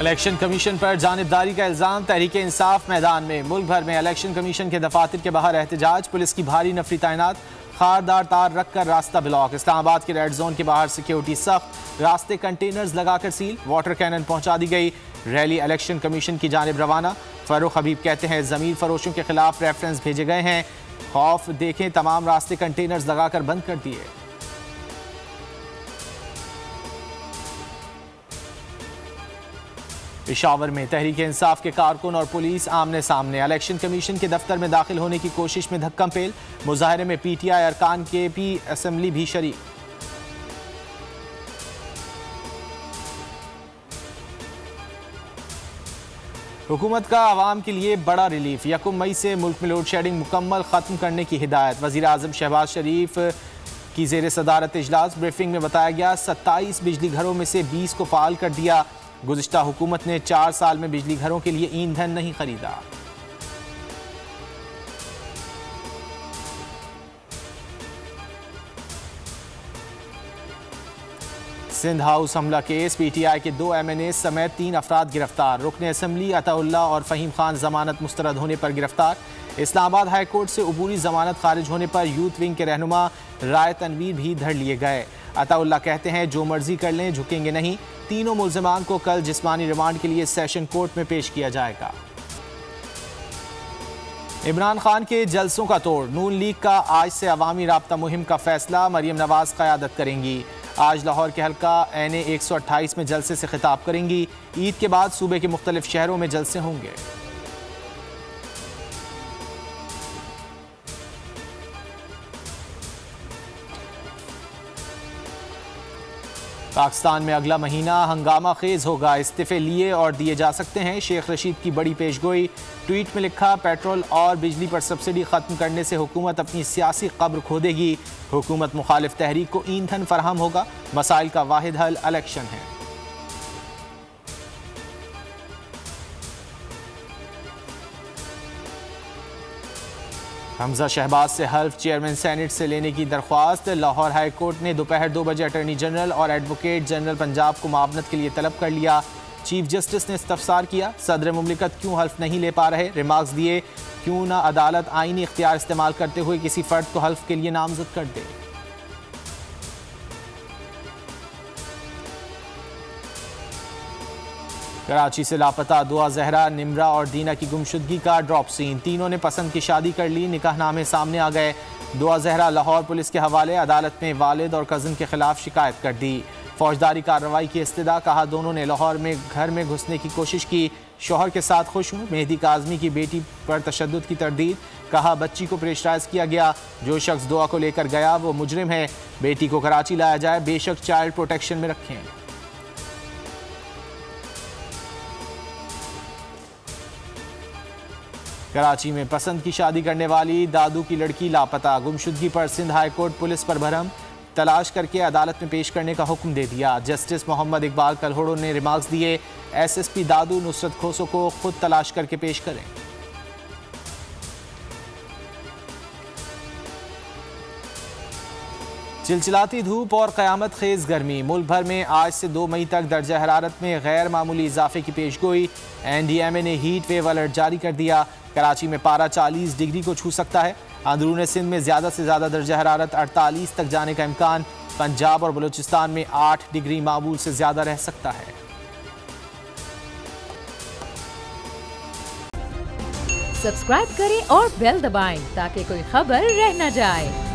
Election commission पर जानिबदारी का इल्जाम, तहरीक इंसाफ मैदान में। मुल्क भर में इलेक्शन कमीशन के दफातर के बाहर एहतजाज, पुलिस की भारी नफरी तैनात, खारदार तार रखकर रास्ता ब्लॉक। इस्लामाबाद के रेड जोन के बाहर सिक्योरिटी सख्त, रास्ते कंटेनर्स लगाकर सील, वाटर कैनन पहुंचा दी गई। रैली इलेक्शन कमीशन की जानिब रवाना। फरूख हबीब कहते हैं ज़मीन फरोशों के खिलाफ रेफरेंस भेजे गए हैं, खौफ देखें तमाम रास्ते कंटेनर्स लगाकर बंद कर दिए। पेशावर में तहरीक इंसाफ के कारकुन और पुलिस आमने सामने। इलेक्शन कमीशन के दफ्तर में दाखिल होने की कोशिश में धक्का पेल, मुजाहरे में पीटीआई अरकान के पी असेंबली भी शरीक। हुकूमत का आवाम के लिए बड़ा रिलीफ, 1 मई से मुल्क में लोड शेडिंग मुकम्मल खत्म करने की हिदायत। वज़ीर आज़म शहबाज शरीफ की ज़ेर सदारत इजलास। ब्रीफिंग में बताया गया 27 बिजली घरों में से 20 को फ़ाल कर दिया। गुज़िश्ता हुकूमत ने 4 साल में बिजली घरों के लिए ईंधन नहीं खरीदा। सिंध हाउस हमला केस, पीटीआई के 2 MNA समेत 3 अफराद गिरफ्तार। रुकन असम्बली अताउल्लाह और फ़हीम खान जमानत मुस्तरद होने पर गिरफ्तार। इस्लामाबाद हाई कोर्ट से अबूरी जमानत खारिज होने पर यूथ विंग के रहनुमा राय तनवीर भी धर लिए गए। अताउल्लाह कहते हैं जो मर्जी कर लें, झुकेंगे नहीं। तीनों मुल्ज़िमान को कल जिस्मानी रिमांड के लिए सेशन कोर्ट में पेश किया जाएगा। इमरान खान के जलसों का तोड़, नून लीग का आज से अवामी राब्ता मुहिम का फैसला, मरियम नवाज क़यादत करेंगी। आज लाहौर के हल्का NA 128 में जलसे से खिताब करेंगी। ईद के बाद सूबे के मुख्तलिफ शहरों में जलसे होंगे। पाकिस्तान में अगला महीना हंगामा खेज होगा, इस्तीफे लिए और दिए जा सकते हैं। शेख रशीद की बड़ी पेशगोई। ट्वीट में लिखा, पेट्रोल और बिजली पर सब्सिडी खत्म करने से हुकूमत अपनी सियासी कब्र खोदेगी। हुकूमत मुखालिफ तहरीक को ईंधन फराहम होगा। मसाइल का वाहिद हल इलेक्शन है। हमजा शहबाज से हल्फ, चेयरमैन सेनेट से लेने की दरख्वास्त। लाहौर हाई कोर्ट ने दोपहर 2 बजे अटॉर्नी जनरल और एडवोकेट जनरल पंजाब को मुआवनत के लिए तलब कर लिया। चीफ जस्टिस ने इस्तफसार किया, सदर मुमलिकत क्यों हल्फ नहीं ले पा रहे। रिमार्क्स दिए, क्यों ना अदालत आईनी इख्तियार इस्तेमाल करते हुए किसी फर्द को हल्फ के लिए नामजद कर दे। कराची से लापता दुआ जहरा, निमरा और दीना की गुमशुदगी का ड्रॉप सीन। तीनों ने पसंद की शादी कर ली, निकाहनामे सामने आ गए। दुआ जहरा लाहौर पुलिस के हवाले, अदालत में वालिद और कज़न के खिलाफ शिकायत कर दी। फौजदारी कार्रवाई की इस्तदा, कहा दोनों ने लाहौर में घर में घुसने की कोशिश की। शोहर के साथ खुश हूँ। मेहदी काज़मी की बेटी पर तशद्दुद की तरदीद, कहा बच्ची को प्रेशराइज किया गया। जो शख्स दुआ को लेकर गया वो मुजरिम है। बेटी को कराची लाया जाए, बेशक चाइल्ड प्रोटेक्शन में रखें। कराची में पसंद की शादी करने वाली दादू की लड़की लापता। गुमशुदगी पर सिंध हाई कोर्ट पुलिस पर भरम, तलाश करके अदालत में पेश करने का हुक्म दे दिया। जस्टिस मोहम्मद इकबाल कलहोड़ो ने रिमार्क्स दिए, SSP दादू नुसरत खोसो को खुद तलाश करके पेश करें। चिलचिलाती धूप और क़यामत खेज गर्मी। मुल्क भर में आज से 2 मई तक दर्जा हरारत में गैर मामूली इजाफे की पेशगोई। NDMA ने हीट वेव अलर्ट जारी कर दिया। कराची में पारा 40 डिग्री को छू सकता है। अंदरून सिंध में ज़्यादा से ज़्यादा दर्जा हरारत 48 तक जाने का इम्कान। पंजाब और बलूचिस्तान में 8 डिग्री मामूल से ज़्यादा रह सकता है। सब्सक्राइब करें और बेल दबाएं ताकि कोई खबर रह न जाए।